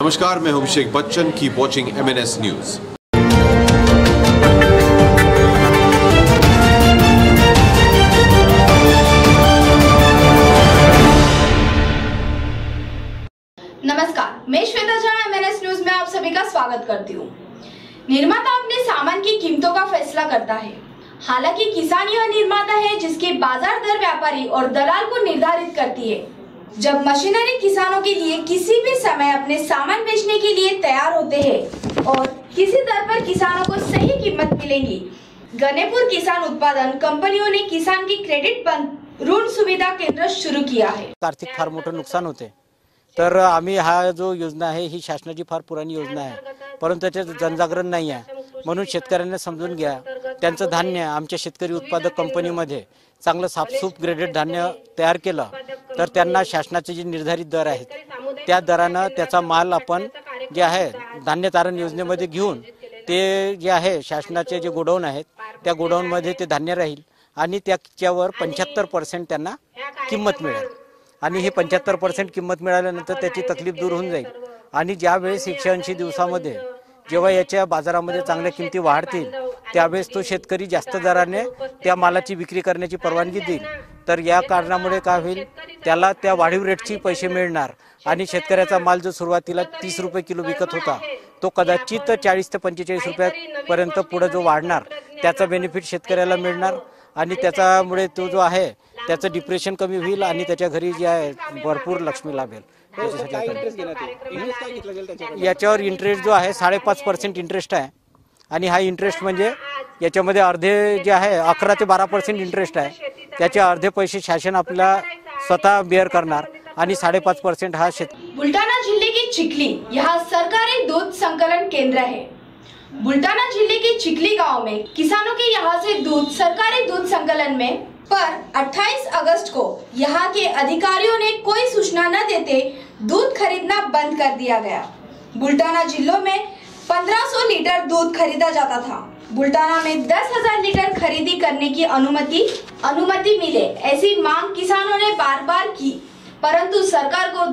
नमस्कार, मैं हूं Abhishek Bachchan. Keep watching MNS news. नमस्कार, मैं श्वेता झा MNS न्यूज में आप सभी का स्वागत करती हूँ। निर्माता अपने सामान की कीमतों का फैसला करता है। हालांकि किसान यह निर्माता है जिसके बाजार दर व्यापारी और दलाल को निर्धारित करती है। जब मशीनरी किसानों के लिए किसी भी समय अपने सामान बेचने के लिए तैयार होते हैं और किसी दर पर किसानों को सही कीमत मिलेगी, गणेपुर किसान उत्पादन कंपनियों ने किसान की क्रेडिट बंद ऋण सुविधा केंद्र शुरू किया है। आर्थिक फार मोठं नुकसान होते, तर आम्ही हा जो योजना आहे ही शासनाची फार पुराणी योजना आहे, परंतु त्याचे जनजागरण नाही आहे। म्हणून शेतकऱ्यांना समजून घ्या, त्यांचं धान्य आमच्या शेतकरी उत्पादक कंपनीमध्ये चांगलं साफसूफ ग्रेडेड धान्य तयार केलं तर त्यांना शासनाचे जे निर्धारित दर आहेत त्या दरानं त्याचा माल आपण जे आहे धान्य तारण योजनेमध्ये घेऊन ते जे आहे शासनाचे जे गोडाऊन आहेत त्या गोडाऊनमध्ये ते धान्य राहील आणि त्याच्यावर 75% त्यांना किंमत मिळेल आणि ही 75% किंमत मिळाल्यानंतर त्याची तकलीफ दूर होऊन जाईल आणि ज्यावेळेस 180 दिवसामध्ये जेव्हा याच्या बाजारामध्ये चांगल्या किमती वाढतील त्यावेळेस तो शेतकरी जास्त दराने त्या मालाची विक्री करण्याची परवानगी देईल। तर या कारणामुळे काय होईल, त्याला त्या वाढीव रेटची पैसे मिळणार आणि शेतकऱ्याचा माल जो सुरुवातीला 30 रुपये किलो विकत होता तो कदाचित 40 ते 45 रुपयापर्यंत पुढे जो वाढणार त्याचा बेनिफिट शेतकऱ्याला मिळणार आणि त्याच्यामुळे तो जो आहे त्याचं डिप्रेशन कमी होईल आणि त्याच्या घरी जे आहे भरपूर लक्ष्मी लाभेल। याच्यावर इंटरेस्ट जो आहे 5.5% इंटरेस्ट आहे आणि हा इंटरेस्ट म्हणजे याच्यामध्ये अर्धे जे आहे 11 ते 12% इंटरेस्ट आहे, त्याचे अर्धे पैसे शासन आपला स्वतः बेअर करणार आणि 5.5% हा बुल्टाना जिले की चिखली यहाँ सरकारी दूध संकलन केंद्र है। बुल्टाना जिले के चिखली गांव में किसानों के यहाँ से दूध सरकारी दूध संकलन में पर 28 अगस्त को यहाँ के अधिकारियों ने कोई सूचना न देते दूध खरीदना बंद कर दिया गया। बुल्टाना जिलों में 1500 लीटर दूध खरीदा जाता था। बुल्टाना में 10,000 लीटर खरीदी करने की अनुमति मिले ऐसी मांग किसानों ने बार बार की, परंतु सरकार को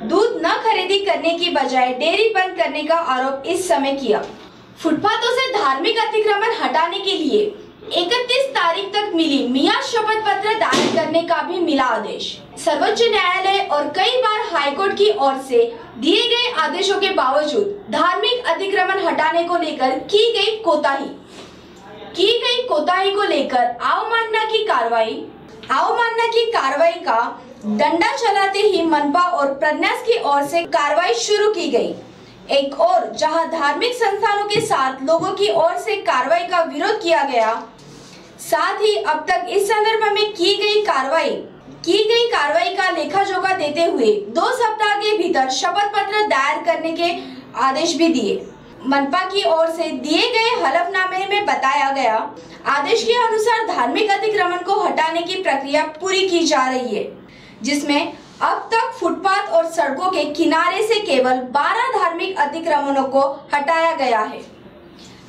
दूध न खरीदी करने की बजाय डेयरी बंद करने का आरोप इस समय किया। फुटपाथों से धार्मिक अतिक्रमण हटाने के लिए 31 तारीख तक मिली मियां शपथ पत्र दायर करने का भी मिला आदेश। सर्वोच्च न्यायालय और कई बार हाईकोर्ट की ओर से दिए गए आदेशों के बावजूद धार्मिक अतिक्रमण हटाने को लेकर की गई कोताही को लेकर अवमानना की कार्रवाई का डंडा चलाते ही मनपा और प्रन्यास की ओर से कार्रवाई शुरू की गई। एक और जहां धार्मिक संस्थानों के साथ लोगों की ओर से कार्रवाई का विरोध किया गया, साथ ही अब तक इस संदर्भ में की गई कार्रवाई का लेखा जोखा देते हुए 2 सप्ताह के भीतर शपथ पत्र दायर करने के आदेश भी दिए। मनपा की ओर से दिए गए हलफनामे में बताया गया आदेश के अनुसार धार्मिक अतिक्रमण को हटाने की प्रक्रिया पूरी की जा रही है, जिसमें अब तक फुटपाथ और सड़कों के किनारे से केवल 12 धार्मिक अतिक्रमणों को हटाया गया है।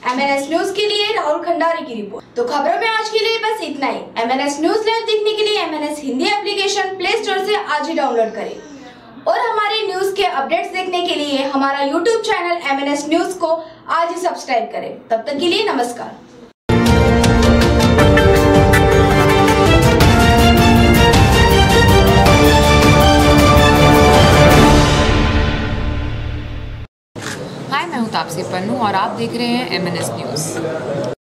MNS न्यूज के लिए राहुल खंडारी की रिपोर्ट। तो खबरों में आज के लिए बस इतना ही। MNS न्यूज लाइव देखने के लिए MNS Hindi application play store से आज ही डाउनलोड करें और हमारे न्यूज के अपडेट्स देखने के लिए हमारा YouTube चैनल MNS न्यूज को आज ही सब्सक्राइब करें। तब तक के लिए नमस्कार। हाय, मैं हूं तापसी पन्नू और आप देख रहे हैं MNS न्यूज।